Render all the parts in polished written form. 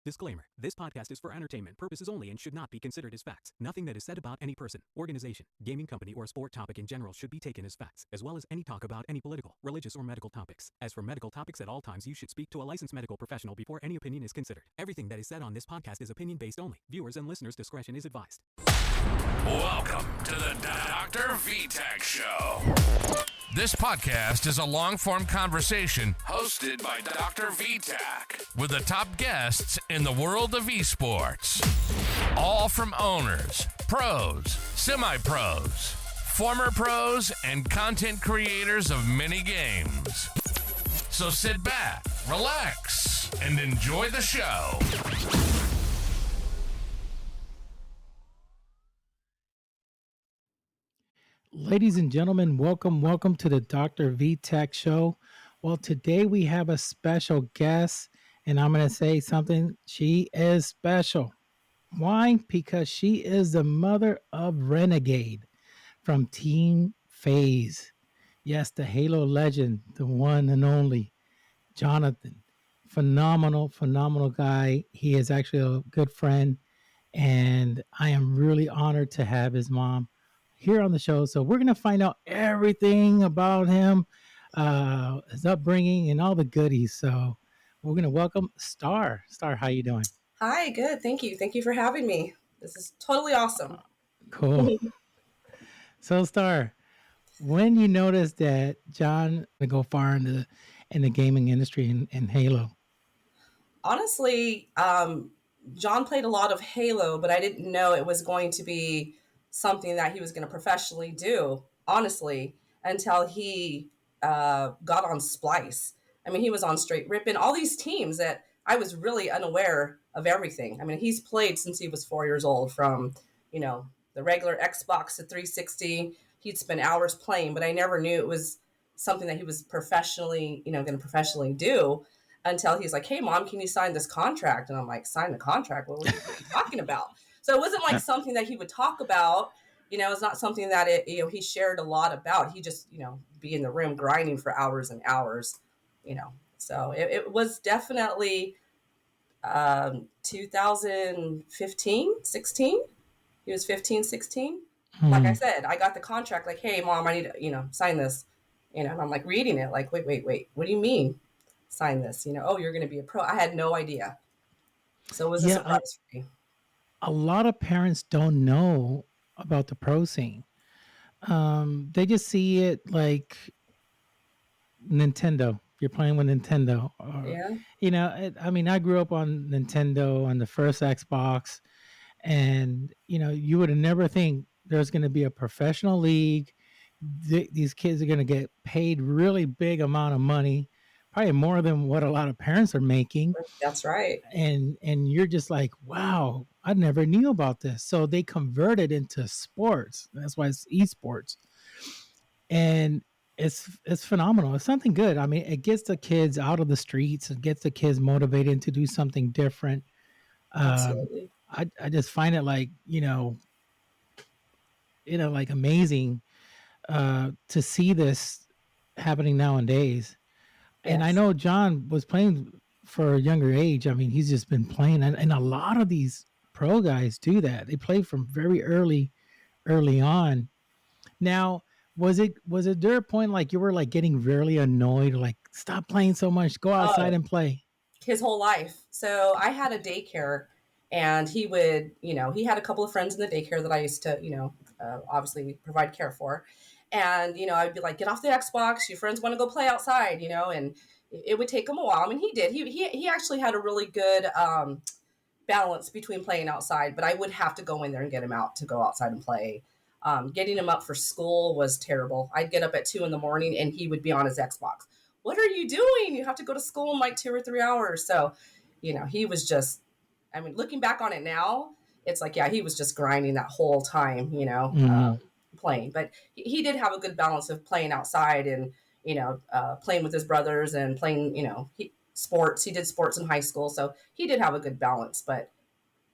Disclaimer. This podcast is for entertainment purposes only and should not be considered as facts. Nothing that is said about any person, organization, gaming company, or sport topic in general should be taken as facts, as well as any talk about any political, religious, or medical topics. As for medical topics, at all times you should speak to a licensed medical professional before any opinion is considered. Everything that is said on this podcast is opinion-based only. Viewers and listeners' discretion is advised. Welcome to the DrVtach Show. This podcast is a long-form conversation hosted by DrVtach with the top guests in the world of esports. All from owners, pros, semi-pros, former pros, and content creators of many games. So sit back, relax, and enjoy the show. Ladies and gentlemen, welcome to the DrVtach Show. Well, today we have a special guest, and I'm going to say something. She is special. Why? Because she is the mother of Renegade from Team FaZe. Yes, the Halo legend, the one and only Jonathan. Phenomenal guy. He is actually a good friend, and I am really honored to have his mom here on the show. So we're going to find out everything about him, his upbringing, and all the goodies. So we're going to welcome Star. Star, how you doing? Hi, good. Thank you. Thank you for having me. This is totally awesome. Cool. So Star, when you noticed that John would go far in the gaming industry and Halo? Honestly, John played a lot of Halo, but I didn't know it was going to be something that he was going to professionally do, honestly, until he got on Splice. I mean, he was on Straight Rippin', all these teams that I was really unaware of everything. I mean, he's played since he was 4 years old, from, the regular Xbox to 360. He'd spend hours playing, but I never knew it was something that he was professionally, going to professionally do, until he's like, "Hey, Mom, can you sign this contract?" And I'm like, "Sign the contract? What are you talking about?" So it wasn't like something that he would talk about, it's not something that he shared a lot about. He just, be in the room grinding for hours and hours, So it was definitely 2015, 16. He was 15, 16. Like I said, I got the contract like, "Hey, Mom, I need to, sign this." And I'm like reading it like, wait, what do you mean sign this? "Oh, you're going to be a pro." I had no idea. So it was a surprise for me. A lot of parents don't know about the pro scene. They just see it like Nintendo. You're playing with Nintendo. I grew up on Nintendo on the first Xbox, and you would have never think there's going to be a professional league. These kids are going to get paid really big amount of money, probably more than what a lot of parents are making. That's right. And you're just like, wow, I never knew about this. So they converted into sports. That's why it's esports. And it's phenomenal. It's something good. I mean, it gets the kids out of the streets. It gets the kids motivated to do something different. Absolutely. I just find it like, like amazing to see this happening nowadays. Yes. And I know John was playing for a younger age. I mean, he's just been playing, and a lot of these pro guys do that. They play from very early on. Now, was it there a point like you were like getting really annoyed, like stop playing so much, go outside and play? His whole life. So I had a daycare, and he would, he had a couple of friends in the daycare that I used to, obviously provide care for. And, I'd be like, "Get off the Xbox. Your friends want to go play outside," and it would take him a while. I mean, he did. He actually had a really good balance between playing outside, but I would have to go in there and get him out to go outside and play. Getting him up for school was terrible. I'd get up at 2 a.m. and he would be on his Xbox. "What are you doing? You have to go to school in like 2 or 3 hours." So, he was just, I mean, looking back on it now, it's like, yeah, he was just grinding that whole time, playing. But he did have a good balance of playing outside and, playing with his brothers and playing, sports. He did sports in high school. So he did have a good balance. But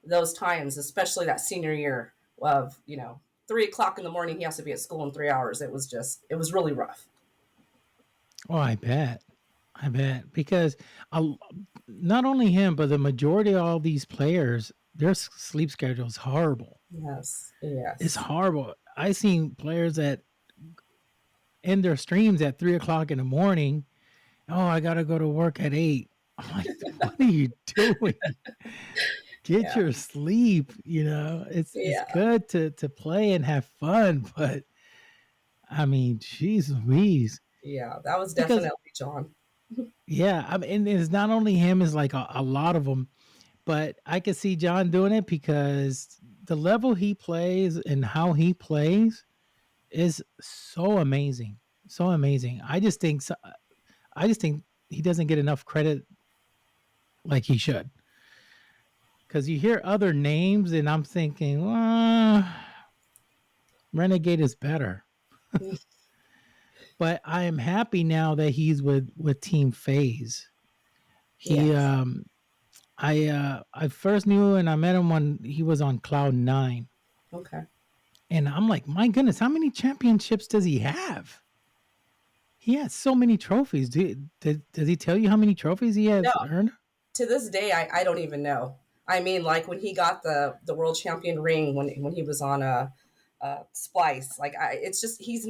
those times, especially that senior year of, 3 o'clock in the morning, he has to be at school in 3 hours. It was really rough. Oh, I bet. I bet because not only him, but the majority of all these players, their sleep schedule is horrible. Yes. It's Yes. horrible. I seen players that end their streams at 3 o'clock in the morning. Oh, I gotta go to work at 8. I'm like, what are you doing? Get Yeah. your sleep. It's Yeah. good to play and have fun, but I mean, jeez Louise. Yeah. That was Because definitely John. yeah, I mean, and it's not only him; it's like a lot of them. But I could see John doing it because the level he plays and how he plays is so amazing, so amazing. I just think he doesn't get enough credit like he should. Because you hear other names, and I'm thinking, Renegade is better. But I am happy now that he's with Team FaZe. He Yes. I first knew and I met him when he was on Cloud 9. Okay. And I'm like, my goodness, how many championships does he have? He has so many trophies. Does he tell you how many trophies he has No, earned? to this day, I don't even know. I mean, like when he got the world champion ring when he was on a Splice, like it's just he's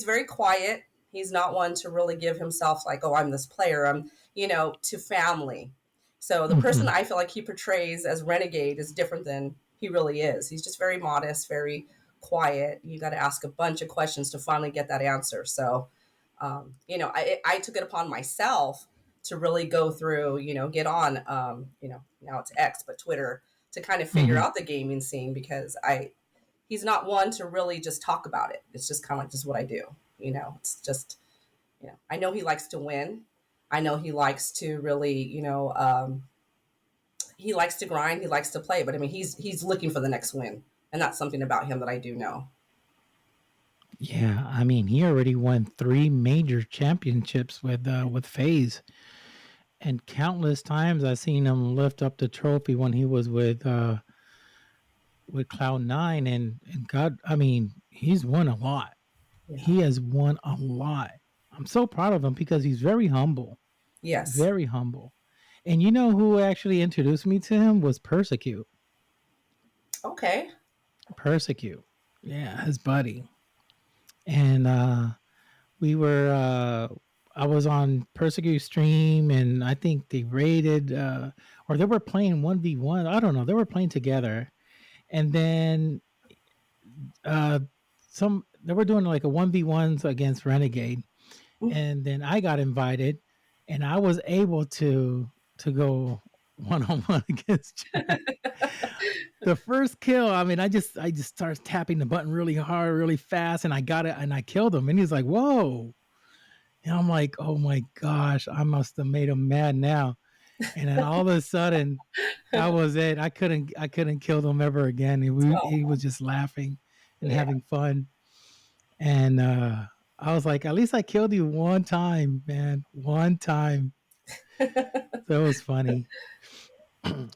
very quiet. He's not one to really give himself like, oh, I'm this player. I'm to family. So the person Hmm. I feel like he portrays as Renegade is different than he really is. He's just very modest, very quiet. You got to ask a bunch of questions to finally get that answer. So, I took it upon myself to really go through, get on, now it's X, but Twitter to kind of figure Hmm. out the gaming scene because he's not one to really just talk about it. It's just kind of like just what I do. It's just, I know he likes to win. I know he likes to really, he likes to grind. He likes to play, but I mean, he's looking for the next win, and that's something about him that I do know. Yeah, I mean, he already won 3 major championships with FaZe, and countless times I've seen him lift up the trophy when he was with Cloud 9, and God, I mean, he's won a lot. Yeah. He has won a lot. I'm so proud of him because he's very humble, Yes. very humble. And you know who actually introduced me to him was Persecute. Okay. Persecute, yeah, his buddy. And we were, I was on Persecute stream, and I think they raided, or they were playing 1v1. I don't know. They were playing together, and then uh, they were doing like a 1v1s against Renegade, and then I got invited, and I was able to go one on one against Jack. The first kill, I mean, I just started tapping the button really hard, really fast, and I got it, and I killed him. And he's like, "Whoa!" And I'm like, "Oh my gosh, I must have made him mad now." And then all of a sudden, that was it. I couldn't kill them ever again. He Oh, was just laughing and yeah. having fun. And I was like, at least I killed you one time, man. One time. So it was funny.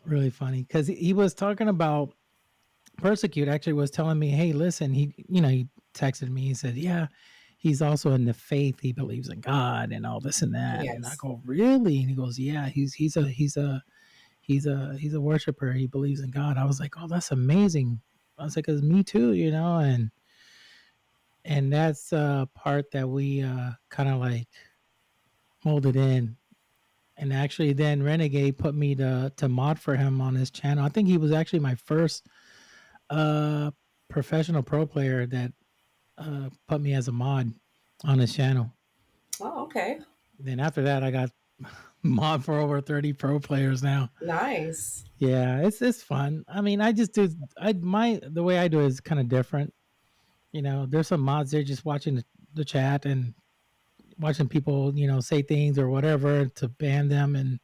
Really funny. Because he was talking about Persecute actually was telling me, hey, listen, he texted me. He said, yeah, he's also in the faith. He believes in God and all this and that. And I Yes. go, really? And he goes, yeah, he's a worshiper. He believes in God. I was like, oh, that's amazing. I was like, cause me too, and that's part that we kind of like molded in. And actually, then Renegade put me to mod for him on his channel. I think he was actually my first uh professional pro player that put me as a mod on his channel. Oh, okay. Then after that, I got mod for over 30 pro players now. Nice. Yeah, it's fun. I mean, I just do the way I do it is kind of different. There's some mods there just watching the chat and watching people, say things or whatever to ban them and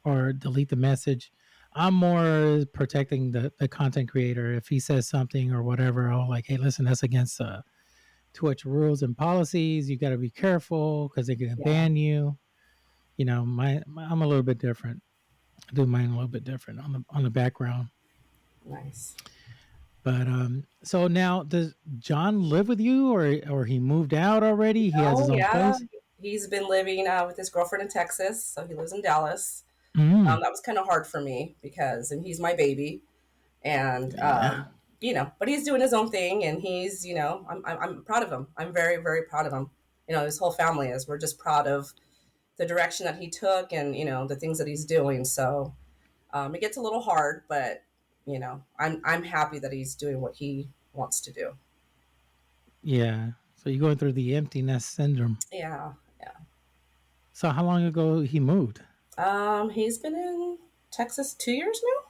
or delete the message. I'm more protecting the content creator. If he says something or whatever, I'll like, hey, listen, that's against Twitch rules and policies. You got to be careful because they're gonna Yeah. ban you. I'm a little bit different. I do mine a little bit different on the background. Nice. But so now does John live with you or he moved out already? He has his Oh, own yeah. place. he's been living with his girlfriend in Texas, so he lives in Dallas. Mm, That was kind of hard for me because, and he's my baby, and yeah. but he's doing his own thing, and he's, I'm proud of him. I'm very, very proud of him. His whole family is. We're just proud of the direction that he took, and the things that he's doing. So it gets a little hard, but I'm happy that he's doing what he wants to do. Yeah. So you're going through the empty nest syndrome. Yeah, yeah. So how long ago he moved? He's been in Texas 2 years now.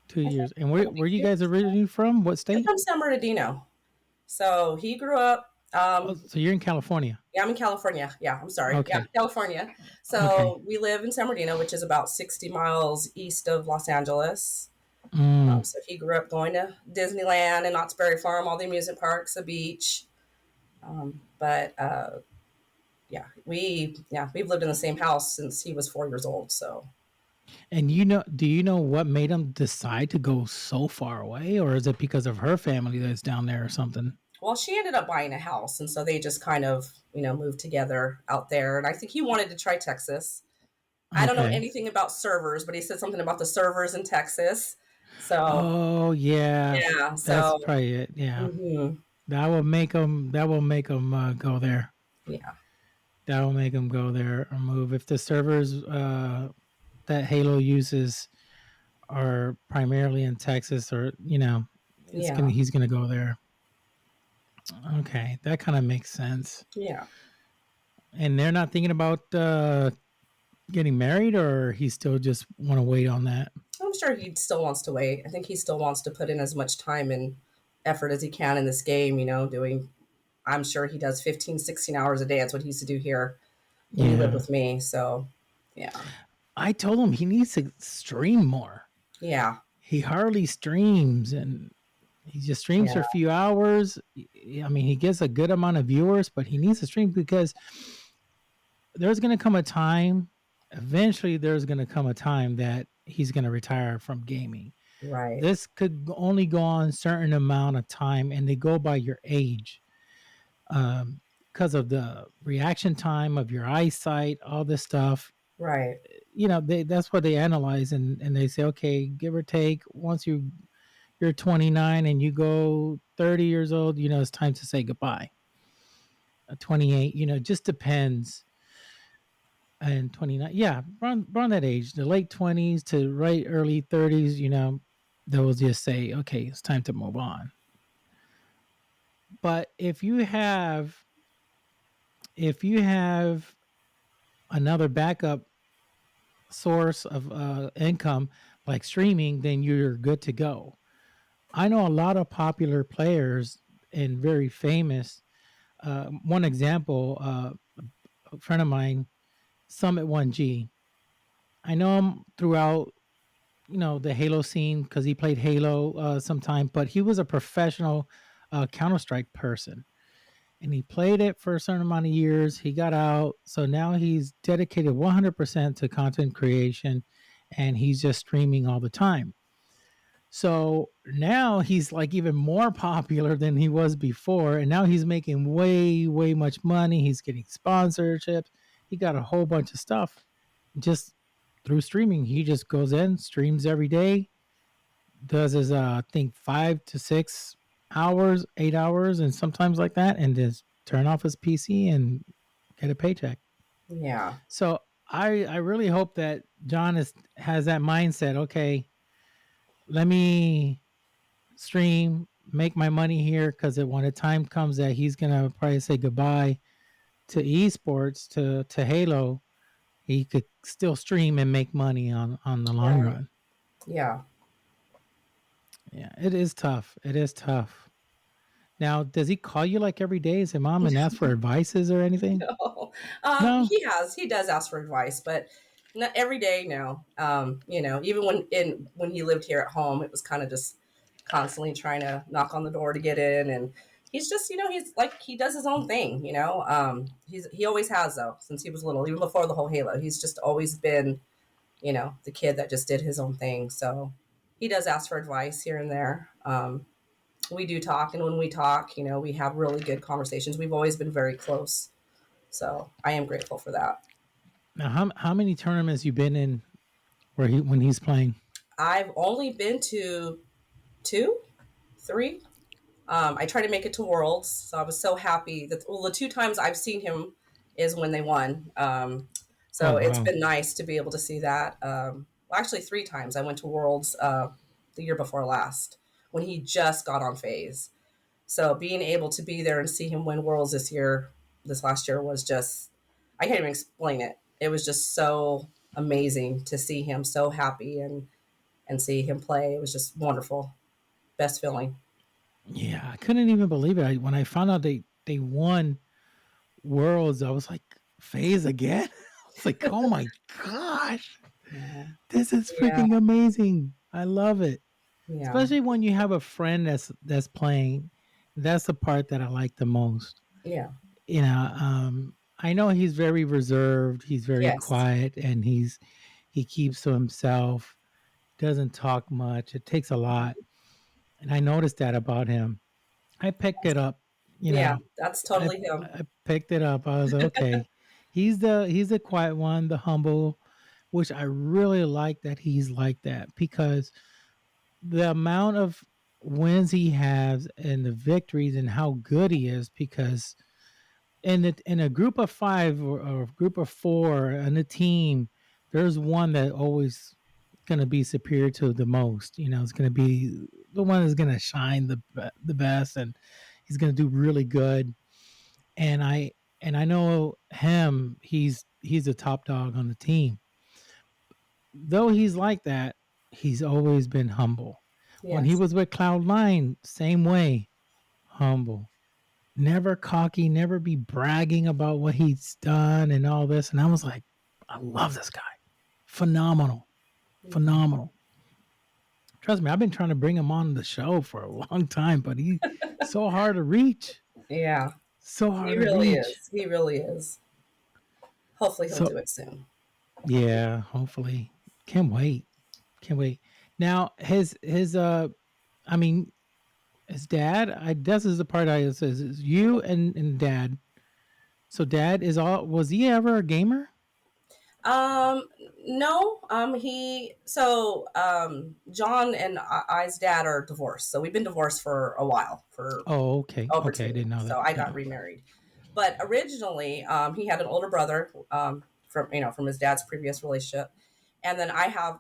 2 years. And It'll be where you 2 years. guys originally from? What I'm state? from San Bernardino. So he grew up. Oh, so you're in California. Yeah, I'm in California. Yeah, I'm sorry. Yeah, Okay. California. Okay. So we live in San Bernardino, which is about 60 miles east of Los Angeles. Mm. So he grew up going to Disneyland and Knott's Berry Farm, all the amusement parks, the beach. But we've lived in the same house since he was 4 years old. So. And do you know what made him decide to go so far away, or is it because of her family that's down there or something? Well, she ended up buying a house, and so they just kind of, moved together out there. And I think he wanted to try Texas. I don't know Okay. anything about servers, but he said something about the servers in Texas. So, Oh yeah, yeah. that's So, probably it. Yeah, mhm, that will make him. That will make him go there. yeah, That will make him go there or move. If the servers that Halo uses are primarily in Texas, or yeah, he's gonna go there. Okay, that kind of makes sense. yeah. And they're not thinking about getting married, or he still just want to wait on that. I'm sure he still wants to wait. I think he still wants to put in as much time and effort as he can in this game, doing, I'm sure he does 15, 16 hours a day. That's what he used to do here when he lived Yeah, with me. So, yeah, I told him he needs to stream more. yeah, He hardly streams, and he just streams for yeah, a few hours. I mean, he gets a good amount of viewers, but he needs to stream because there's going to come a time, eventually, there's going to come a time that he's going to retire from gaming. right, This could only go on a certain amount of time, and they go by your age because of the reaction time of your eyesight, all this stuff. right. That's what they analyze, and they say, okay, give or take, once you're 29 and you go 30 years old, it's time to say goodbye. 28, just depends. And 29, yeah, around that age, the late 20s to right early 30s, they'll just say, okay, it's time to move on. But if you have another backup source of income like streaming, then you're good to go. I know a lot of popular players and very famous. One example, a friend of mine, Summit 1G. I know him throughout, the Halo scene because he played Halo sometime, but he was a professional Counter-Strike person. And he played it for a certain amount of years. He got out. So now he's dedicated 100% to content creation, and he's just streaming all the time. So now he's like even more popular than he was before. And now he's making way, way much money. He's getting sponsorships. He got a whole bunch of stuff just through streaming. He just goes in, streams every day, does his, I think 5 to 6 hours, 8 hours, and sometimes like that, and just turn off his PC and get a paycheck. Yeah, So I really hope that John has that mindset. Okay, let me stream, make my money here, because when the time comes that he's gonna probably say goodbye to esports, to Halo, he could still stream and make money on the long right. run. Yeah. Yeah, it is tough. It is tough. Now, does he call you like every day, say mom, and ask for advices or anything? No. No. He does ask for advice, but not every day. No. Even when he lived here at home, it was kind of just constantly trying to knock on the door to get in, and he's just, he's like, he does his own thing. He always has, though, since he was little, even before the whole Halo. He's just always been, the kid that just did his own thing. So he does ask for advice here and there. We do talk, and when we talk, we have really good conversations. We've always been very close. So I am grateful for that. Now, how many tournaments you been in when he's playing? I've only been to 2, 3. I tried to make it to Worlds, so I was so happy that the 2 times I've seen him is when they won. Oh So it's wow. been nice to be able to see that. Well, actually, 3 times. I went to Worlds the year before last when he just got on FaZe. So being able to be there and see him win Worlds this last year was just, I can't even explain it. It was just so amazing to see him so happy and see him play. It was just wonderful. Best feeling. Yeah, I couldn't even believe it. When I found out they won Worlds, I was like, FaZe again? I was like, oh my gosh, Yeah. this is Yeah. freaking amazing. I love it. Yeah. Especially when you have a friend that's playing. That's the part that I like the most. Yeah. You know, I know he's very reserved, he's very Yes. quiet, and he keeps to himself, doesn't talk much. It takes a lot. And I noticed that about him. I picked it up, you Yeah. know. That's I totally him. I picked it up. I was like, okay. He's the quiet one, the humble, which I really like that he's like that because the amount of wins he has and the victories and how good he is because in a group of 5 or a group of 4 in a team, there's one that always going to be superior to the most. You know, it's going to be the one that's going to shine the best, and he's going to do really good. And I know him. He's a top dog on the team. Though he's like that, he's always been humble. When he Yes. was with Cloud9, same way, humble, never cocky, never be bragging about what he's done and all this. And I was like, I love this guy. Phenomenal. Phenomenal. Trust me, I've been trying to bring him on the show for a long time, but he's so hard to reach. Yeah. So He hard to really reach. is. He really is. Hopefully he'll So do it soon. yeah, hopefully. Can't wait. Can't wait. Now his I mean his dad, this is the part I says is you and dad. So dad is all was he ever a gamer? Um, no. John and I's dad are divorced. So we've been divorced for a while, for Oh, okay. over Okay, 10 I years. didn't know that. So I Yeah. got remarried. But originally, he had an older brother, from his dad's previous relationship. And then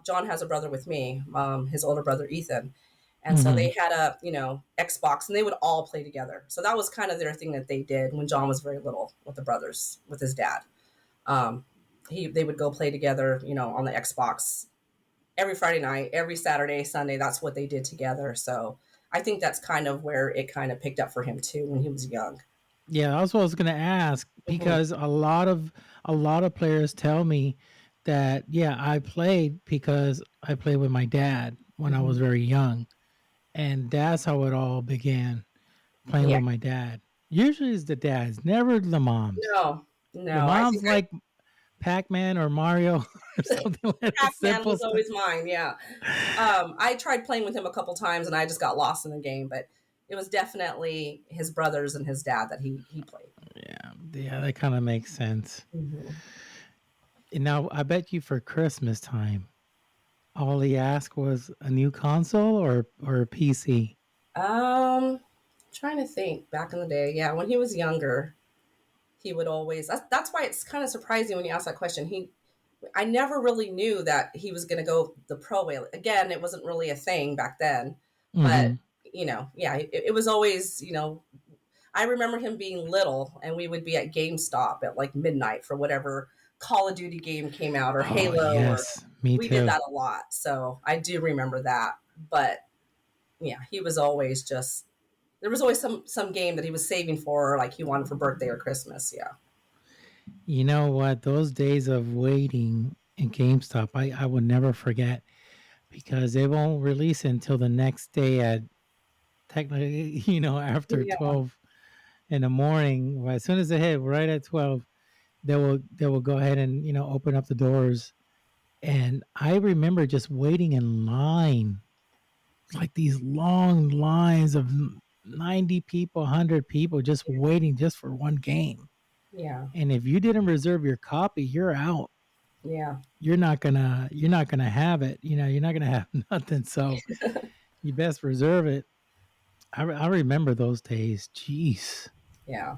John has a brother with me, his older brother, Ethan. And so Mm-hmm. they had a, Xbox, and they would all play together. So that was kind of their thing that they did when John was very little with the brothers, with his dad. Um, they would go play together, on the Xbox every Friday night, every Saturday, Sunday. That's what they did together. So I think that's kind of where it kind of picked up for him too when he was young. Yeah, that's what I was gonna ask Hmm. because a lot of players tell me that yeah, I played because I played with my dad when I was Hmm. very young, and that's how it all began, playing Yeah. with my dad. Usually it's the dads, never the moms. No, The no. I moms think I like Pac-Man or Mario or something like that Pac-Man simple was stuff. always mine. Yeah. I tried playing with him a couple times and I just got lost in the game, but it was definitely his brothers and his dad that he played. Yeah, yeah, that kind of makes sense. Hmm. And now I bet you for Christmas time, all he asked was a new console or a PC. Trying to think back in the day. Yeah, when he was younger, he would always. That's why it's kind of surprising when you ask that question. I never really knew that he was going to go the pro way. Again, it wasn't really a thing back then, but Mm-hmm. yeah, it was always. I remember him being little, and we would be at GameStop at like midnight for whatever Call of Duty game came out or Oh Halo, or yes, me we did too. that a lot. So I do remember that. But yeah, he was always just there was always some game that he was saving for, like he wanted for birthday or Christmas. Yeah. You know what? Those days of waiting in GameStop, I will never forget because they won't release it until the next day at technically, after Yeah. 12 in the morning. Well, as soon as they hit right at 12, they will go ahead and open up the doors. And I remember just waiting in line, like these long lines of 90 people, 100 people just waiting just for one game. Yeah. And if you didn't reserve your copy, you're out. Yeah. You're not gonna have it. You're not gonna have nothing. So you best reserve it. I remember those days. Jeez. Yeah.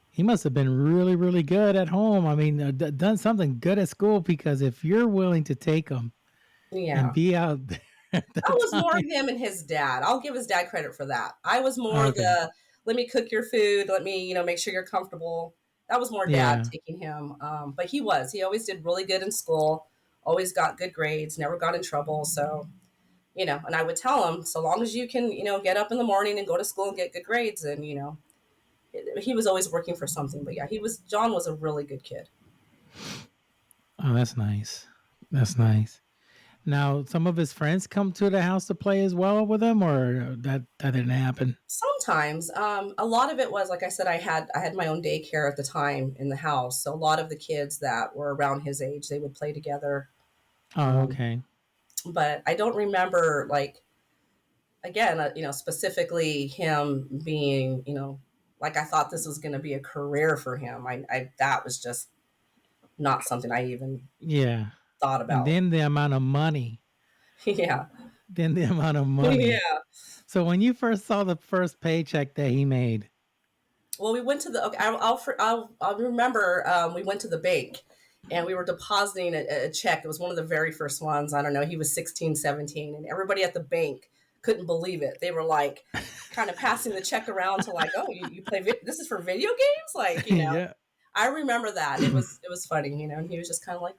He must have been really, really good at home. I mean, done something good at school, because if you're willing to take them and Yeah. be out there at I that was more time. him and his dad. I'll give his dad credit for that. I was more Okay. let me cook your food. Let me, make sure you're comfortable. That was more dad Yeah. taking him. But he always did really good in school, always got good grades, never got in trouble. So, and I would tell him, so long as you can, get up in the morning and go to school and get good grades. And, he was always working for something. But yeah, John was a really good kid. Oh, that's nice. That's nice. Now, some of his friends come to the house to play as well with him, or that didn't happen. Sometimes, a lot of it was, like I said, I had my own daycare at the time in the house, so a lot of the kids that were around his age, they would play together. Oh, Um, okay. but I don't remember, like, again, specifically him being, like, I thought this was going to be a career for him. That was just not something I even Yeah. thought And about. then the amount of money. Yeah. Then the amount of money. Yeah. So when you first saw the first paycheck that he made. Well, we went to the. Okay, I'll remember. We went to the bank, and we were depositing a check. It was one of the very first ones. I don't know. He was 16, 17, and everybody at the bank couldn't believe it. They were like, kind of passing the check around to, like, oh, you play. This is for video games, like, Yeah. I remember that. It was funny, and he was just kind of like,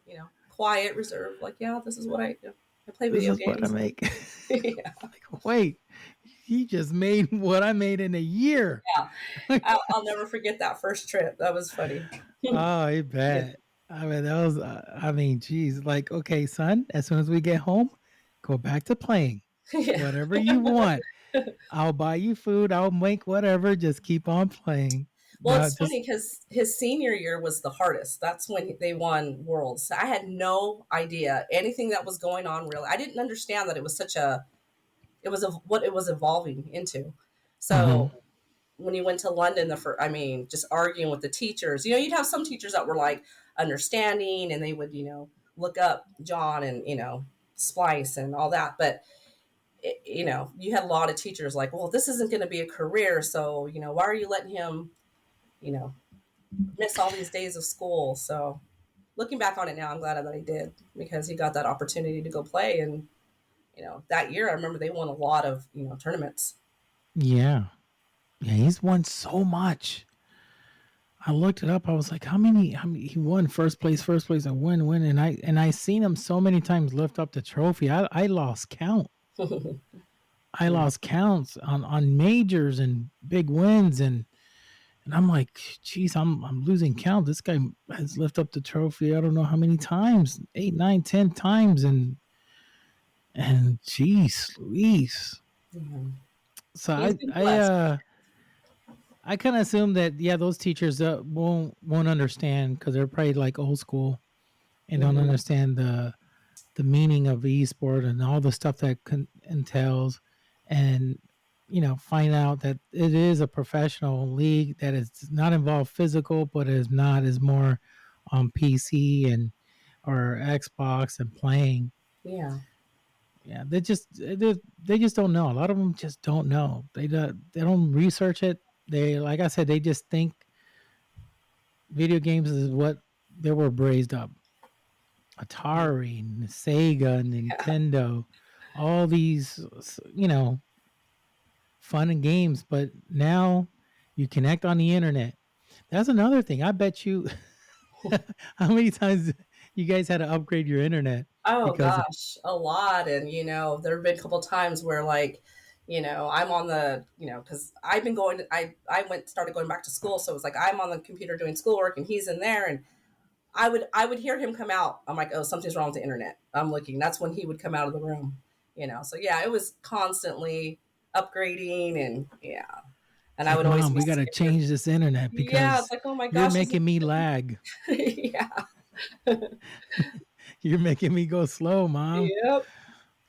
quiet, reserved, like, yeah, this is what I play This video is what I games. make. Yeah. Like, wait, he just made what I made in a year. Yeah. I'll never forget that first trip. That was funny. Oh, I bet. I mean, that was, geez, like, okay, son, as soon as we get home, go back to playing. Yeah. Whatever you want. I'll buy you food. I'll make whatever. Just keep on playing. Well, No, it's just, funny because his senior year was the hardest. That's when they won Worlds. I had no idea anything that was going on. Really, I didn't understand that it was what it was evolving into. Mhm. So when you went to London, just arguing with the teachers. You'd have some teachers that were like understanding, and they would look up John and Splice and all that, but. You had a lot of teachers like, well, this isn't going to be a career, so why are you letting him you know miss all these days of school? So looking back on it now, I'm glad that I did, because he got that opportunity to go play. And that year I remember they won a lot of tournaments. Yeah. Yeah, he's won so much. I looked it up. I was like, how many he won first place, and win. And I seen him so many times lift up the trophy. I lost count. I lost counts on majors and big wins, and I'm like, geez, I'm losing count. This guy has lifted up the trophy. I don't know how many times, 8, 9, 10 times, and geez, Louise. Mhm. So He's been blessed. I kind of assume that, yeah, those teachers won't understand, because they're probably like old school and don't Mhm. understand the meaning of esport and all the stuff that entails, and find out that it is a professional league that is not involved physical, but is more on PC and or Xbox and playing. Yeah. Yeah, they just don't know. A lot of them just don't know. They don't research it. They, like I said, they just think video games is what they were raised up. Atari, Sega, Yeah. Nintendo, all these, fun and games. But now you connect on the internet. That's another thing. I bet you, how many times you guys had to upgrade your internet Oh because, gosh, a lot. And there have been a couple times where, like, I'm on the, because I've been going. I started going back to school, so it was like I'm on the computer doing schoolwork, and he's in there, and I would hear him come out. I'm like, oh, something's wrong with the internet. I'm looking. That's when he would come out of the room. So yeah, it was constantly upgrading, and yeah, and it's I like, would always Mom, be we got to scared. change this internet Yeah, it's because like, oh my you're gosh, is making me lag. it? Yeah. You're making me go slow, Mom. Yep.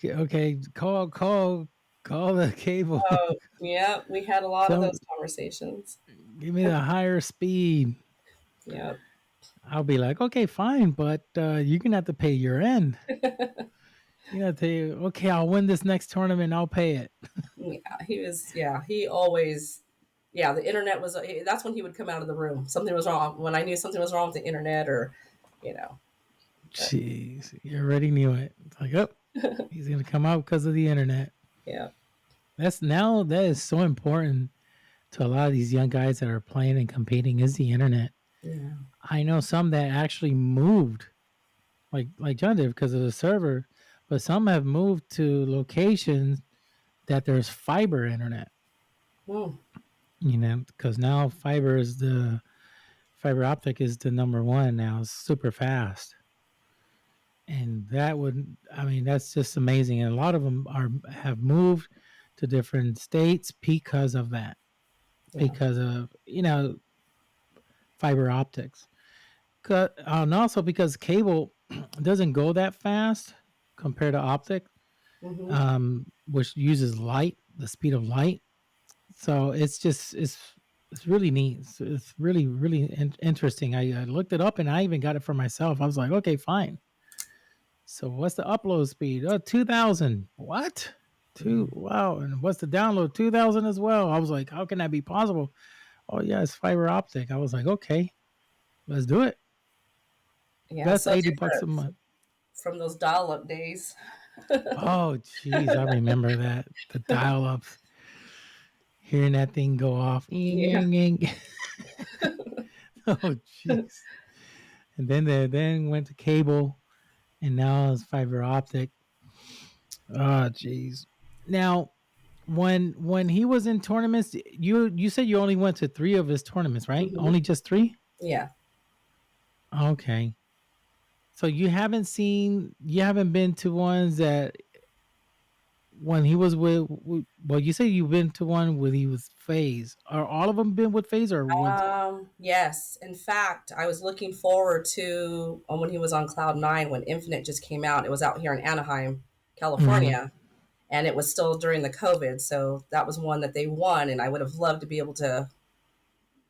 Okay, call the cable. Oh, yeah. We had a lot of Some those conversations. Give me the higher speed. Yeah. I'll be like, okay, fine, but you're gonna have to pay your end. You know, okay, I'll win this next tournament. I'll pay it. Yeah, he was. Yeah, he always. Yeah, the internet was. That's when he would come out of the room. Something was wrong. When I knew something was wrong with the internet, or, you know. But, Jeez, you already knew it. It's like, oh, he's gonna come out because of the internet. yeah. That is so important to a lot of these young guys that are playing and competing is the internet. Yeah. I know some that actually moved, like John did, because of the server, but some have moved to locations that there's fiber internet. Mm. You know, because now fiber optic is the number one now. It's super fast, and that's just amazing. And a lot of them have moved to different states because of that, Yeah. because of fiber optics. And also because cable doesn't go that fast compared to optic, which uses light, the speed of light. So it's really neat. It's really really interesting. I looked it up and I even got it for myself. I was like, okay, fine. So what's the upload speed? 2,000. What? Wow. And what's the download? 2,000 as well. I was like, how can that be possible? Oh yeah, it's fiber optic. I was like, okay, let's do it. Yeah. That's So $80 a different month. from those dial-up days. Oh geez, I remember that. The dial-ups. Hearing that thing go off. Yeah. Oh jeez. And then they went to cable, and now it's fiber optic. Oh jeez. Now, when he was in tournaments, you said you only went to 3 of his tournaments, right? Only just 3? Yeah. Okay. So you haven't been to ones that when he was with well, you say you've been to one with he was FaZe. Are all of them been with FaZe or was Yes. In fact, I was looking forward to when he was on Cloud9 when Infinite just came out. It was out here in Anaheim, Mhm. California, and it was still during the COVID. So that was one that they won, and I would have loved to be able to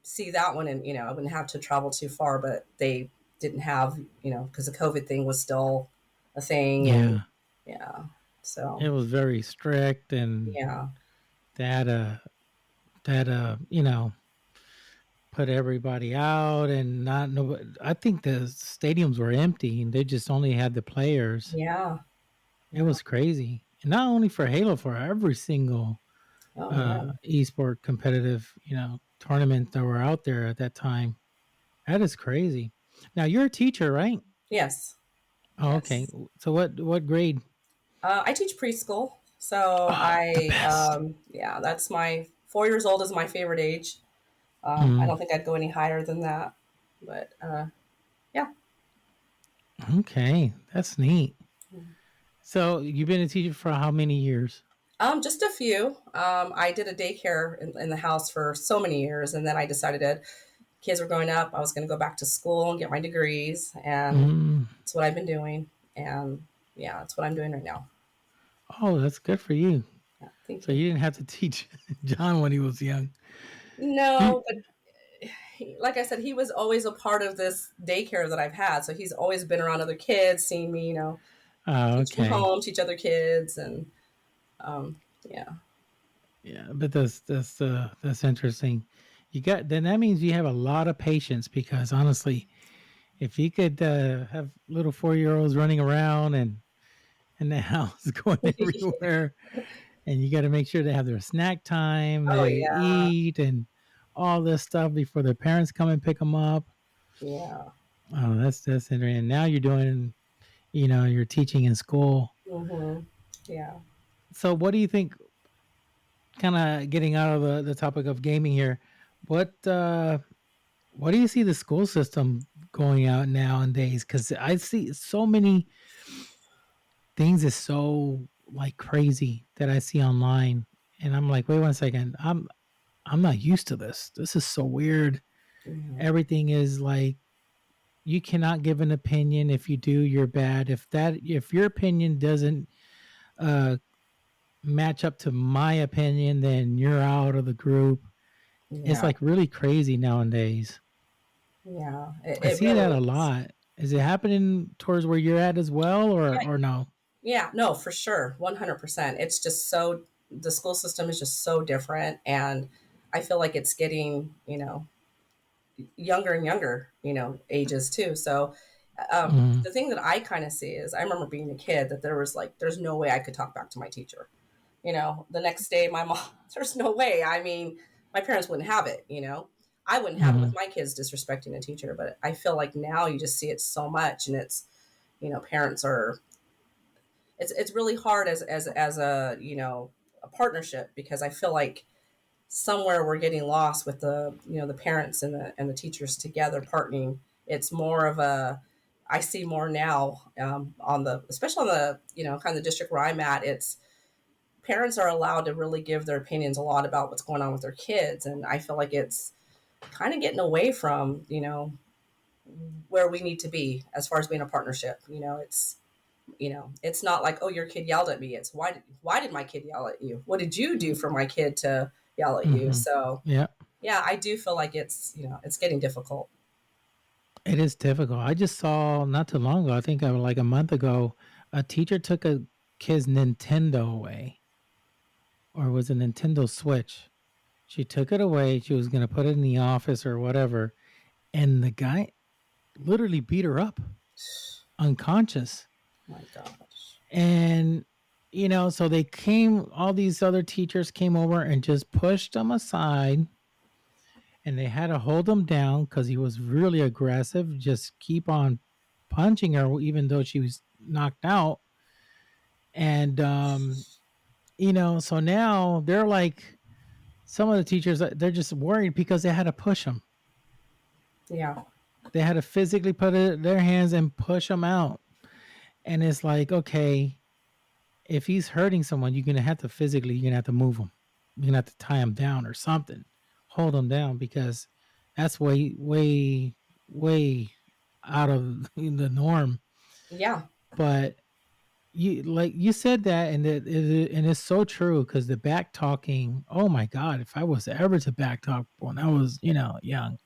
see that one. And I wouldn't have to travel too far, but they didn't have, because the COVID thing was still a thing, and Yeah. yeah. So It was very strict and yeah, that put everybody out and not know. I think the stadiums were empty and they just only had the players. yeah, It yeah. was crazy. And not only for Halo, for every single Oh yeah. esport competitive, tournament that were out there at that time. That is crazy. Now you're a teacher, right? Yes. Oh, okay. Yes. So what grade? I teach preschool, so Oh, the best. yeah, that's my 4 years old is my favorite age. I Mm, don't think I'd go any higher than that, but yeah. okay, that's neat. So you've been a teacher for how many years? Just a few. I did a daycare in the house for so many years, and then I decided that kids were growing up. I was going to go back to school and get my degrees, and Mm. that's what I've been doing. And yeah, that's what I'm doing right now. Oh, that's good for you. Yeah, thank So you. you didn't have to teach John when he was young. You, No, but like I said, he was always a part of this daycare that I've had. So he's always been around other kids, seeing me, oh, teach from okay. home, teach other kids, and um, yeah, Yeah, but that's interesting. Then that means you have a lot of patience because honestly, if you could have little 4-year-olds running around and the house going everywhere, and you got to make sure they have their snack time, oh they yeah, eat, and all this stuff before their parents come and pick them up. yeah, Oh, that's interesting. And now you're doing, you're teaching in school. yeah. So, what do you think? Kind of getting out of the topic of gaming here. What what do you see the school system going out nowadays? Because I see so many things is so like crazy that I see online, and I'm like, wait 1 second, I'm not used to this. This is so weird. Yeah. Everything is like you cannot give an opinion. If you do, you're bad. If your opinion doesn't uh match up to my opinion, then you're out of the group. It's Yeah. like really crazy nowadays. Yeah, I it see really that a is. lot. Is it happening towards where you're at as well, Yeah, or no? yeah, no, for sure, 100%. It's just so the school system is just so different, and I feel like it's getting, younger and younger, ages too. So, Mm, the thing that I kind of see is, I remember being a kid that there was like, there's no way I could talk back to my teacher. The next day, my mom, there's no way. I mean, my parents wouldn't have it. I wouldn't have it with mm, my kids disrespecting a teacher, but I feel like now you just see it so much, and it's, parents are it's really hard as a a partnership, because I feel like somewhere we're getting lost with the parents and the teachers together partnering. It's more of a I see more now, on the especially on the kind of the district where I'm at. It's parents are allowed to really give their opinions a lot about what's going on with their kids, and I feel like it's kind of getting away from where we need to be as far as being a partnership. It's not like, oh, your kid yelled at me. It's why did my kid yell at you? What did you do for my kid to yell at you? mm-hmm. So Yeah, yeah, I do feel like it's getting difficult. it is difficult. I just saw not too long ago, I think like a month ago, a teacher took a kid's Nintendo away, or it was a Nintendo Switch. She took it away. She was going to put it in the office or whatever. And the guy literally beat her up, unconscious. My gosh. And, so all these other teachers came over and just pushed him aside. And they had to hold him down because he was really aggressive, just keep on punching her, even though she was knocked out. And, so now they're like, some of the teachers, they're just worried because they had to push him. Yeah. They had to physically put their hands and push him out. And it's like, okay, if he's hurting someone, you're going to have to move him. You're going to have to tie him down or something, hold him down, because that's way, way, way out of the norm. Yeah. But you said that, and and it's so true, because the back talking. Oh my God! If I was ever to back talk when I was young, I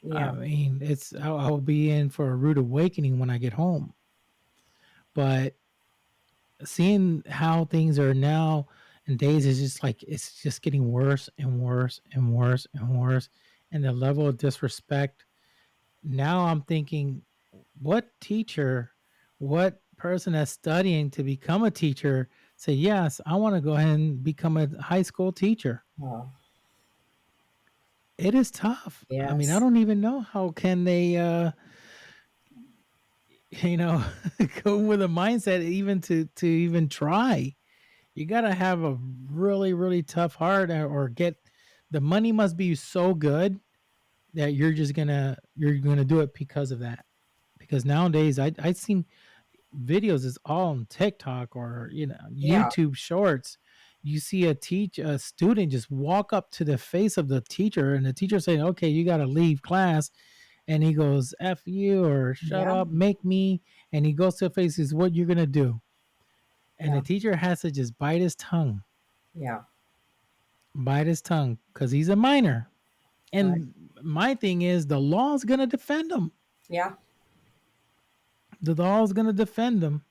Yeah. mean I'll be in for a rude awakening when I get home. But seeing how things are now and days is just like it's just getting worse and worse and worse and worse, and the level of disrespect. Now I'm thinking, what teacher, what person that's studying to become a teacher say, yes, I want to go ahead and become a high school teacher? Oh, It is tough. I mean, I yes. don't even know how can they you know go with a mindset even to even try. You got to have a really really tough heart, or get the money must be so good that you're gonna do it because of that. Because nowadays I seen videos is all on TikTok or Yeah. YouTube shorts. You see a student just walk up to the face of the teacher, and the teacher saying, "Okay, you got to leave class," and he goes, "F you," or "Shut Yeah. up, make me," and he goes to the face, "Is what you're gonna do," and the Yeah. teacher has to just Yeah. bite his tongue, because he's a minor. Right. And my thing is, the law is gonna defend him. Yeah. The law is gonna defend him.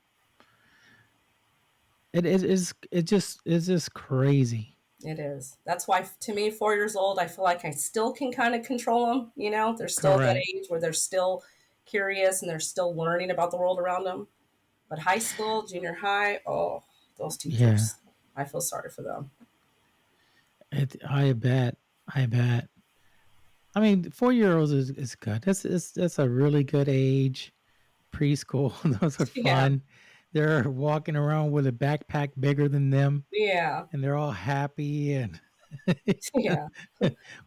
It's just crazy. It is. That's why, to me, 4 years old, I feel like I still can kind of control them. They're still at that Correct. age where they're still curious and they're still learning about the world around them. But high school, junior high, oh, those Yeah. teachers, I feel sorry for them. I bet. I bet. I mean, 4 year olds is good. That's a really good age. Preschool. Those are Yeah. fun. They're walking around with a backpack bigger than them, Yeah. and they're all happy and Yeah.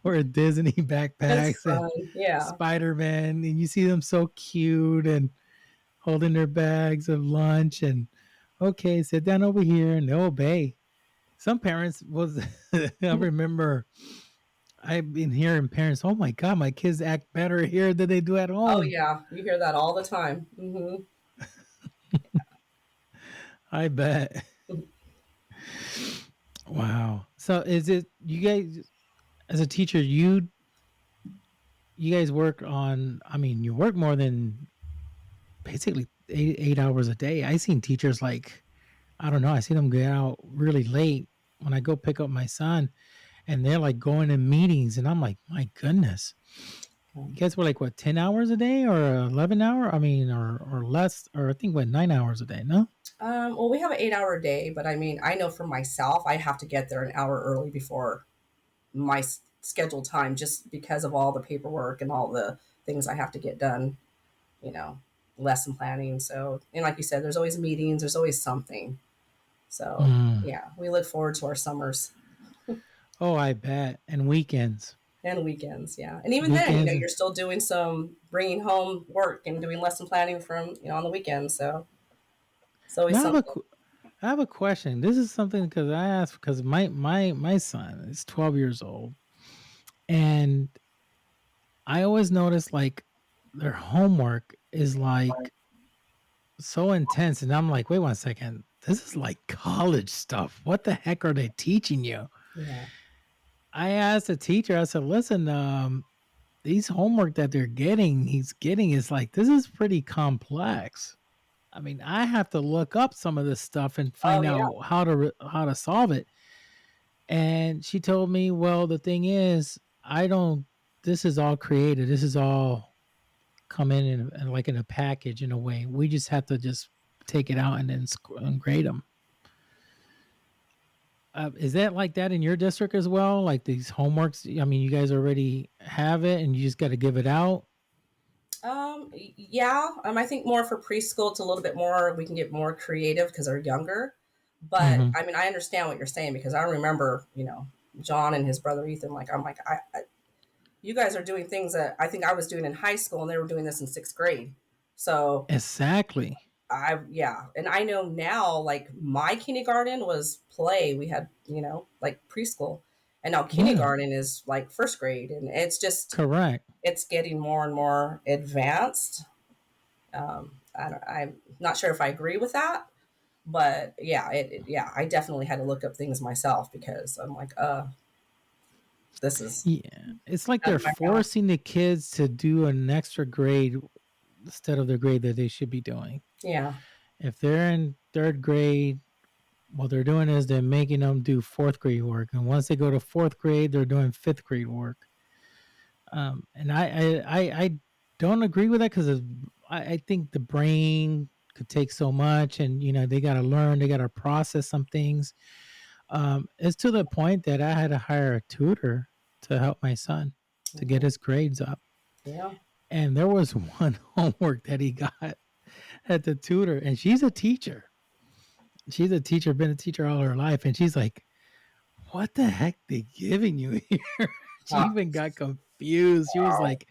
wear Disney It's backpacks and fun. Yeah. Spider-Man, and you see them so cute and holding their bags of lunch, and okay, sit down over here, and they'll obey. Some parents was I remember I've been hearing parents, oh my God, my kids act better here than they do at Oh, home. yeah. You hear that all the time. I bet. Wow. So is it you guys, as a teacher, you guys work on, I mean, you work more than basically 8 hours a day. I seen teachers like, I don't know, I see them get out really late when I go pick up my son, and they're like going to meetings, and I'm like, my goodness. You guys were like what, 10 hours a day or 11 hour? I mean, or less, or I think what, 9 hours a day, no? Well, we have an 8 hour day, but I mean, I know for myself, I have to get there an hour early before my scheduled time just because of all the paperwork and all the things I have to get done, you know, lesson planning. So, and like you said, there's always meetings, there's always something. So, Mm. yeah, we look forward to our summers Oh, I bet. And weekends. and weekends. Yeah. And even then, Weekends. you're still doing some bringing home work and doing lesson planning from, on the weekends. So it's always Now something. I have a question. This is something because I asked because my son is 12 years old, and I always notice like their homework is like so intense, and I'm like, wait 1 second, this is like college stuff. What the heck are they teaching you? Yeah. I asked the teacher. I said, listen, these homework that he's getting is like, this is pretty complex. I mean, I have to look up some of this stuff and Oh, find yeah. out how to solve it. And she told me, well, the thing is, I don't. This is all created. This is all come in like in a package in a way. We just have to just take it out and then and grade them. Is that like that in your district as well? Like these homeworks? I mean, you guys already have it, and you just got to give it out. Yeah. I think more for preschool, it's a little bit more, we can get more creative because they're younger. But Mm-hmm. I mean, I understand what you're saying because I remember, John and his brother Ethan, like, I'm like, you guys are doing things that I think I was doing in high school and they were doing this in sixth grade. So Exactly. yeah. And I know now, like my kindergarten was play. We had, like preschool, and now Yeah. kindergarten is like first grade. And it's just, Correct. it's getting more and more advanced. I'm not sure if I agree with that, but yeah, yeah, I definitely had to look up things myself because I'm like, this is Yeah. It's like out they're of my realm. forcing the kids to do an extra grade instead of the grade that they should be doing. Yeah. If they're in third grade, what they're doing is they're making them do fourth grade work. And once they go to fourth grade, they're doing fifth grade work. And I don't agree with that because I think the brain could take so much, and they got to learn, they got to process some things. It's to the point that I had to hire a tutor to help my son to get Mhm. his grades up. Yeah. And there was one homework that he got at the tutor, and she's a teacher. She's a teacher, been a teacher all her life, and she's like, "What the heck they giving you here?" She Ah, even got confused. She was wow. like,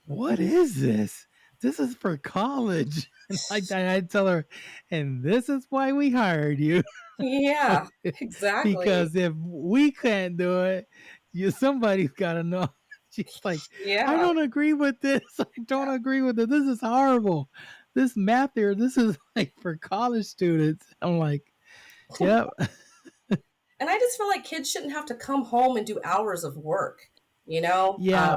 "What is this? This is for college." And like I tell her, and this is why we hired you. Yeah, exactly. Because if we can't do it, somebody's got to know. She's like, I Yeah. don't agree with this. I don't agree with it. This is horrible. This math here, this is like for college students. I'm like, yep. And I just feel like kids shouldn't have to come home and do hours of work, you know? Yeah.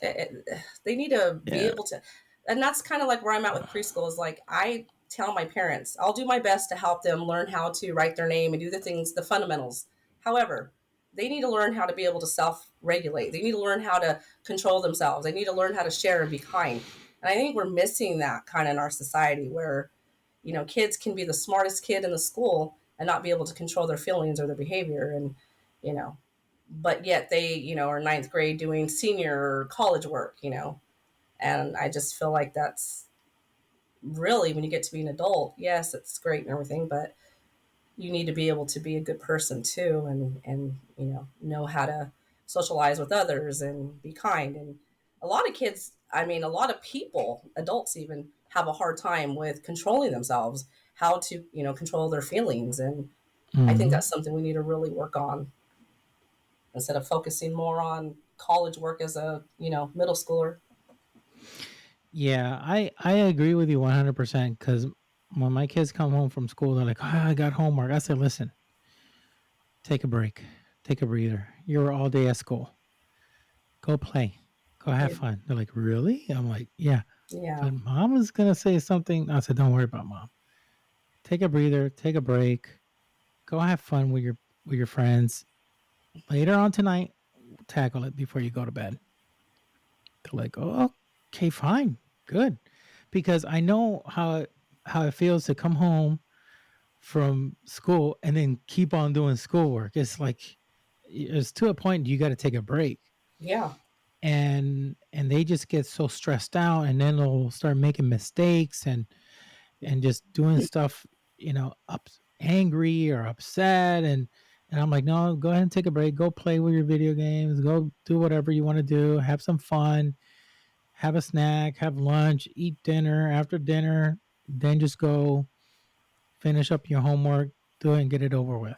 They need to be Yeah. able to, and that's kind of like where I'm at with preschool is like, I tell my parents, I'll do my best to help them learn how to write their name and do the things, the fundamentals. However, they need to learn how to be able to self-regulate. They need to learn how to control themselves. They need to learn how to share and be kind. And I think we're missing that kind of in our society where, kids can be the smartest kid in the school and not be able to control their feelings or their behavior. And, you know, but yet they, are ninth grade doing senior or college work, and I just feel like that's really when you get to be an adult, yes, it's great and everything, but you need to be able to be a good person too, and know how to socialize with others and be kind. And a lot of kids, I mean, a lot of people, adults even, have a hard time with controlling themselves, how to control their feelings. And I think Hmm. that's something we need to really work on instead of focusing more on college work as a middle schooler. Yeah. I agree with you 100% because when my kids come home from school, they're like, oh, I got homework. I said, listen, take a break, take a breather. You were all day at school. Go play. Go have Yeah. fun. They're like, really? I'm like, yeah. Yeah. But mom was gonna say something. I said, don't worry about mom. Take a breather, take a break, go have fun with your friends. Later on tonight, tackle it before you go to bed. They're like, oh, okay, fine, good. Because I know how it feels to come home from school and then keep on doing schoolwork. It's like it's to a point you got to take a break. Yeah. And they just get so stressed out, and then they'll start making mistakes and just doing stuff, up angry or upset, and I'm like, no, go ahead and take a break, go play with your video games, go do whatever you want to do, have some fun, have a snack, have lunch, eat dinner. After dinner, then just go finish up your homework, do it and get it over with,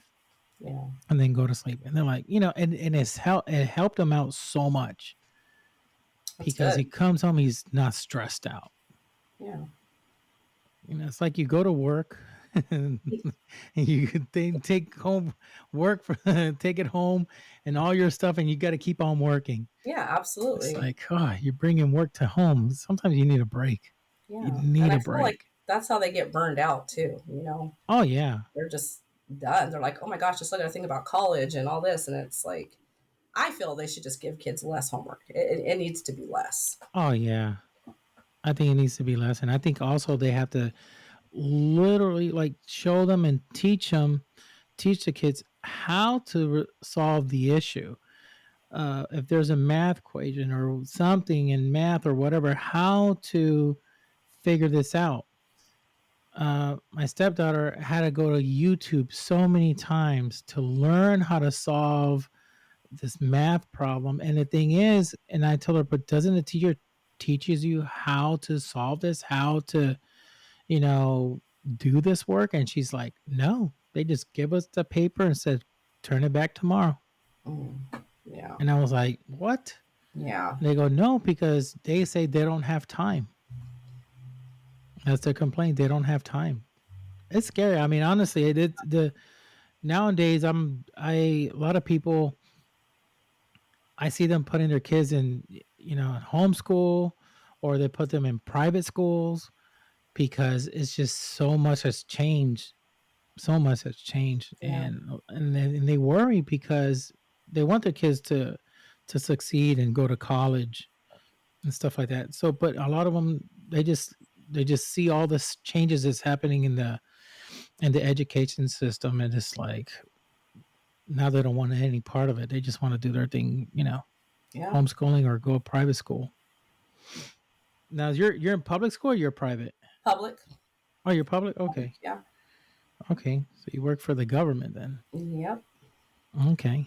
Yeah. and then go to sleep. And they're like, and it helped them out so much That's because he good. comes home, he's not stressed out. Yeah. It's like you go to work and they take home work for take it home and all your stuff, and you got to keep on working. Yeah, It's absolutely. like, oh, you're bringing work to home. Sometimes you need a break. You Yeah. And need I a feel like break. that's how they get burned out too, you know. Oh yeah. They're just done. They're like, "Oh my gosh, just look at the thing about college and all this." And it's like I feel they should just give kids less homework. It needs to be less. Oh yeah. I think it needs to be less, and I think also they have to literally like show them and teach the kids how to solve the issue. If there's a math equation or something in math or whatever, how to figure this out. My stepdaughter had to go to YouTube so many times to learn how to solve this math problem. And the thing is, and I told her, but doesn't the teacher teaches you how to solve this, how to, you know, do this work? And she's like, no, they just give us the paper and said, turn it back tomorrow. Mm. Yeah. And I was like, what? Yeah. And they go, no, because they say they don't have time. That's their complaint. They don't have time. It's scary. I mean, honestly, the nowadays a lot of people, I see them putting their kids in, homeschool, or they put them in private schools because it's just so much has changed. So much has changed, Yeah. and they worry because they want their kids to succeed and go to college and stuff like that. So, but a lot of them, they just see all this changes that's happening in the education system, and it's like now they don't want any part of it. They just want to do their thing, Yeah. homeschooling or go to private school. Now you're in public school or you're private? Public. Oh, you're public. Public. Okay, Yeah. okay. So you work for the government then? Yep. Okay.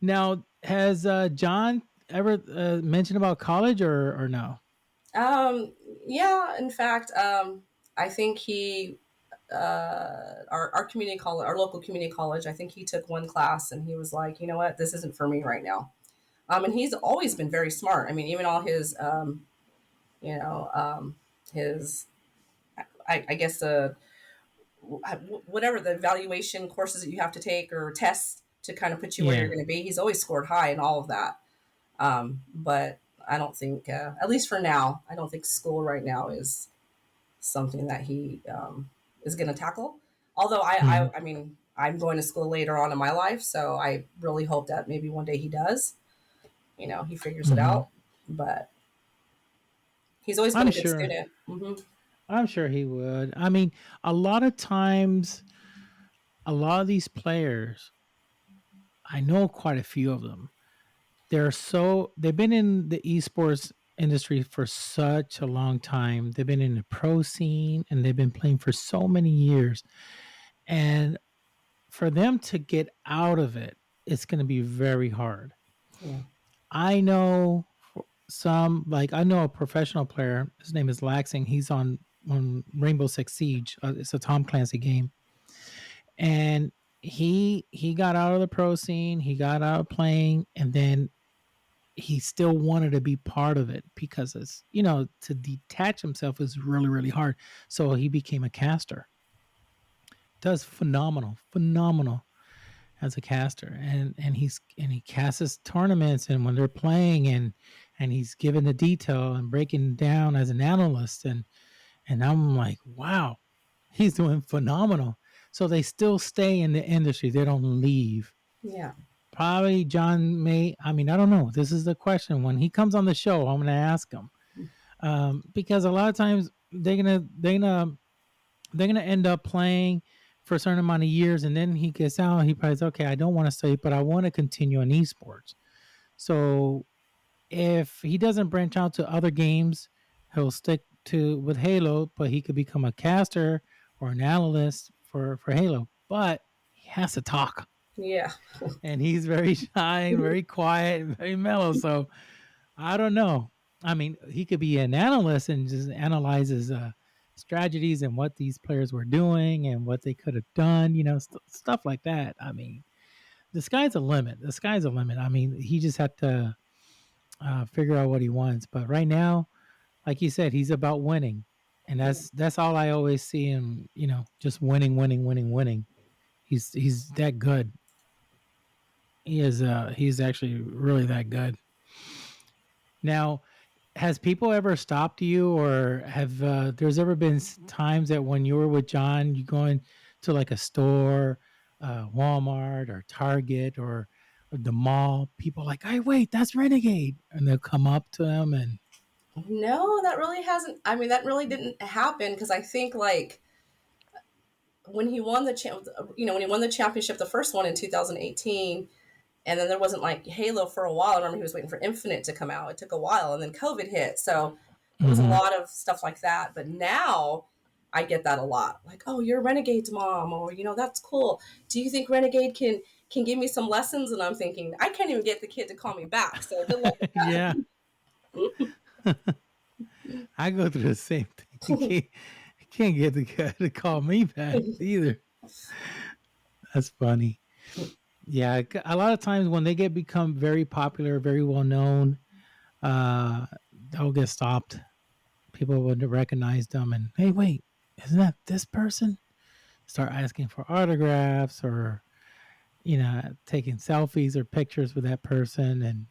Now, has John ever mentioned about college or no? um. Yeah. In fact, I think our community college, our local community college, I think he took one class and he was like, you know what, this isn't for me right now. And he's always been very smart. I mean, even all his, you know, his, I guess whatever the evaluation courses that you have to take or tests to kind of put you where you're Yeah. going to be. He's always scored high in all of that. But I don't think, at least for now, I don't think school right now is something that he is going to tackle. Although Mhm. I mean, I'm going to school later on in my life, so I really hope that maybe one day he does. You know, he figures it Mhm. out. But he's always been I'm a good sure. student. Hmm. I'm sure he would. I mean, a lot of times, a lot of these players, I know quite a few of them. They've been in the esports industry for such a long time. They've been in the pro scene and they've been playing for so many years. And for them to get out of it, it's going to be very hard. Yeah. I know I know a professional player. His name is Laxing. He's on Rainbow Six Siege. It's a Tom Clancy game, and he got out of the pro scene. He got out of playing, and then he still wanted to be part of it because it's to detach himself is really really hard. So he became a caster. Does phenomenal, phenomenal. as a caster, and he casts tournaments, and when they're playing, and he's giving the detail and breaking down as an analyst, and I'm like, wow, he's doing phenomenal. So they still stay in the industry; they don't leave. Yeah. Probably John may. I mean, I don't know. This is the question. When he comes on the show, I'm going to ask him, because a lot of times they're gonna end up playing for a certain amount of years, and then he gets out. He probably says, okay, I don't want to stay, but I want to continue in esports. So if he doesn't branch out to other games, he'll stick to with Halo, but he could become a caster or an analyst for Halo. But he has to talk, Yeah. and he's very shy, very quiet, very mellow. So I don't know. I mean, he could be an analyst and just analyzes strategies and what these players were doing and what they could have done, stuff like that. I mean, the sky's a limit. The sky's a limit. I mean, he just had to figure out what he wants. But right now, like you said, he's about winning, and that's all I always see him. Just winning, winning, winning, winning. He's that good. He is. He's actually really that good. Now, has people ever stopped you, or have there's ever been times that when you were with John, you going to like a store, Walmart or Target or the mall, people like, hey, wait, that's Renegade, and they'll come up to him and No, that really hasn't. I mean, that really didn't happen because I think like when he won when he won the championship, the first one in 2018, and then there wasn't like Halo for a while. I remember he was waiting for Infinite to come out. It took a while, and then COVID hit, so it was a lot of stuff like that. But now I get that a lot, like, "Oh, you're Renegade's mom," or "That's cool. Do you think Renegade can give me some lessons?" And I'm thinking, I can't even get the kid to call me back. So good luck with that. yeah. I go through the same thing. Can't get the guy to call me back either. That's funny. Yeah, a lot of times when they become very popular, very well known, they'll get stopped. People would recognize them and, hey, wait, isn't that this person? Start asking for autographs or, taking selfies or pictures with that person. And,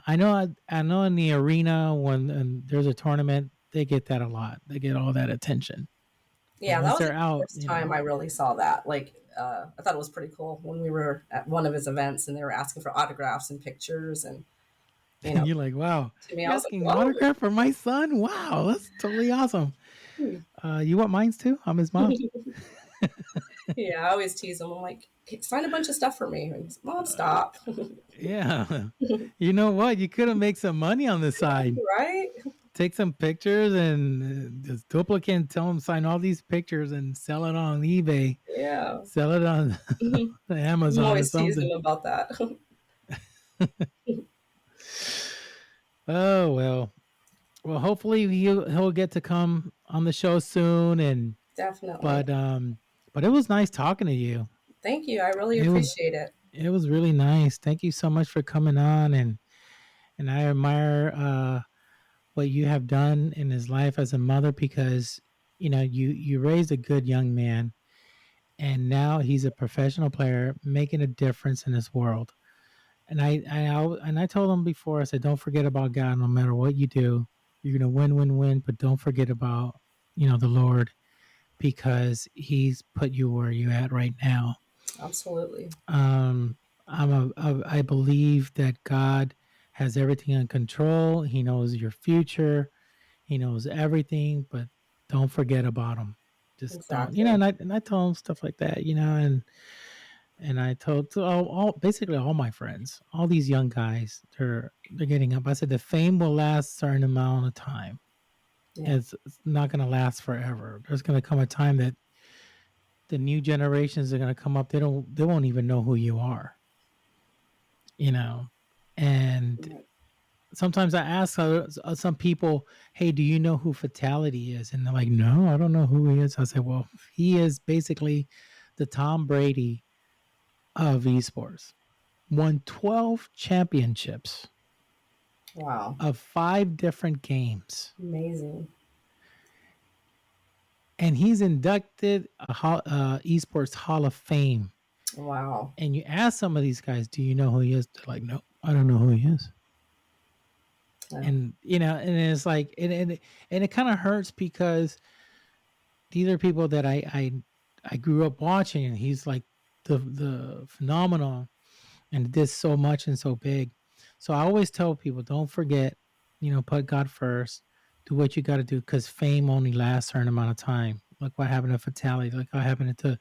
I know in the arena when there's a tournament, they get that a lot. They get all that attention. Yeah, that was the first time I really saw that. Like, I thought it was pretty cool when we were at one of his events and they were asking for autographs and pictures, and you're like, wow, to me, you're I was asking like, autograph for my son? Wow, that's totally awesome. You want mine too? I'm his mom. Yeah, I always tease him. I'm like, sign a bunch of stuff for me. And he's, Mom, stop. Yeah. You know what? You could have made some money on the side. Right? Take some pictures and just duplicate and tell them sign all these pictures and sell it on eBay. Yeah. Sell it on Amazon. I'm always or teasing him about that. Oh, well. Well, hopefully he'll get to come on the show soon, and Definitely. But it was nice talking to you. Thank you. I really appreciate it. It was really nice. Thank you so much for coming on, and I admire what you have done in his life as a mother, because you raised a good young man, and now he's a professional player making a difference in this world. And I told him before, I said, don't forget about God. No matter what you do, you're gonna win, but don't forget about the Lord, because He's put you where you're at right now. Absolutely. I believe that God has everything in control. He knows your future. He knows everything, but don't forget about Him. Just exactly. don't, and I told him stuff like that, and I told basically all my friends, all these young guys, they're getting up. I said the fame will last a certain amount of time. Yeah. It's not going to last forever. There's going to come a time that the new generations are going to come up. They won't even know who you are. And sometimes I ask some people, hey, do you know who Fatality is? And they're like, no, I don't know who he is. I say, well, he is basically the Tom Brady of esports. Won 12 championships. Wow. Of 5 different games. Amazing. And he's inducted a esports Hall of Fame. Wow. And you ask some of these guys, do you know who he is? They're like, no, I don't know who he is. Yeah. And and it's like, and it kind of hurts because these are people that I grew up watching, and he's like the phenomenon, and did so much and so big. So I always tell people, don't forget, put God first, do what you got to do, because fame only lasts a certain amount of time. Look what happened to Fatality. Look what happened to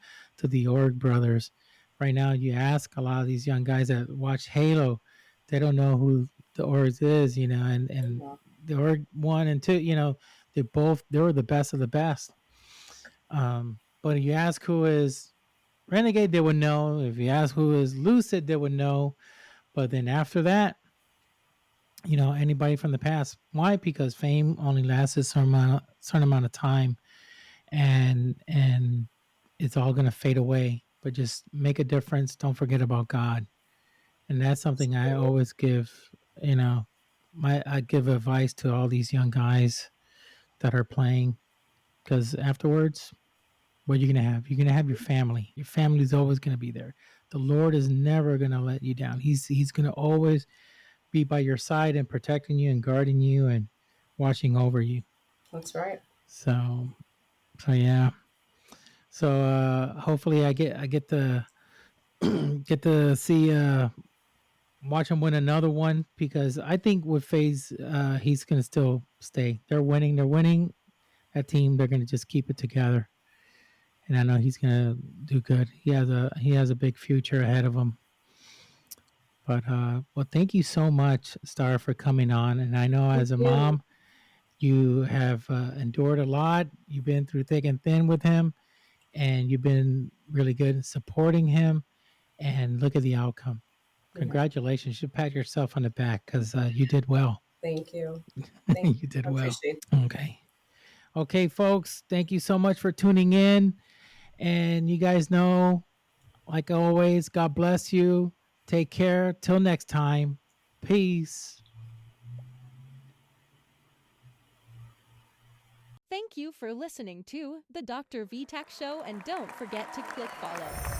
the Org brothers. Right now, you ask a lot of these young guys that watch Halo, they don't know who the Orgs is, and Yeah. the Org 1 and 2, they were the best of the best. But if you ask who is Renegade, they would know. If you ask who is Lucid, they would know. But then after that, anybody from the past. Why? Because fame only lasts a certain amount of time, and it's all gonna fade away. But just make a difference. Don't forget about God, and that's something I always give. You know, I give advice to all these young guys that are playing, because afterwards, what are you gonna have? You're gonna have your family. Your family's always gonna be there. The Lord is never gonna let you down. He's gonna always be by your side and protecting you and guarding you and watching over you. That's right. So yeah. So hopefully I get to get to see watch him win another one, because I think with FaZe he's gonna still stay. They're winning. They're winning. That team, they're gonna just keep it together. And I know he's gonna do good. He has a big future ahead of him. But well, thank you so much, Star, for coming on. And I know Thank as a you. mom, you have endured a lot. You've been through thick and thin with him, and you've been really good at supporting him. And look at the outcome. Yeah. Congratulations. You should pat yourself on the back, because you did well. Thank you. Thank You did I well. appreciate Okay. Okay, folks. Thank you so much for tuning in. And you guys know, like always, God bless you. Take care. Till next time. Peace. Thank you for listening to the DrVtach Show, and don't forget to click follow.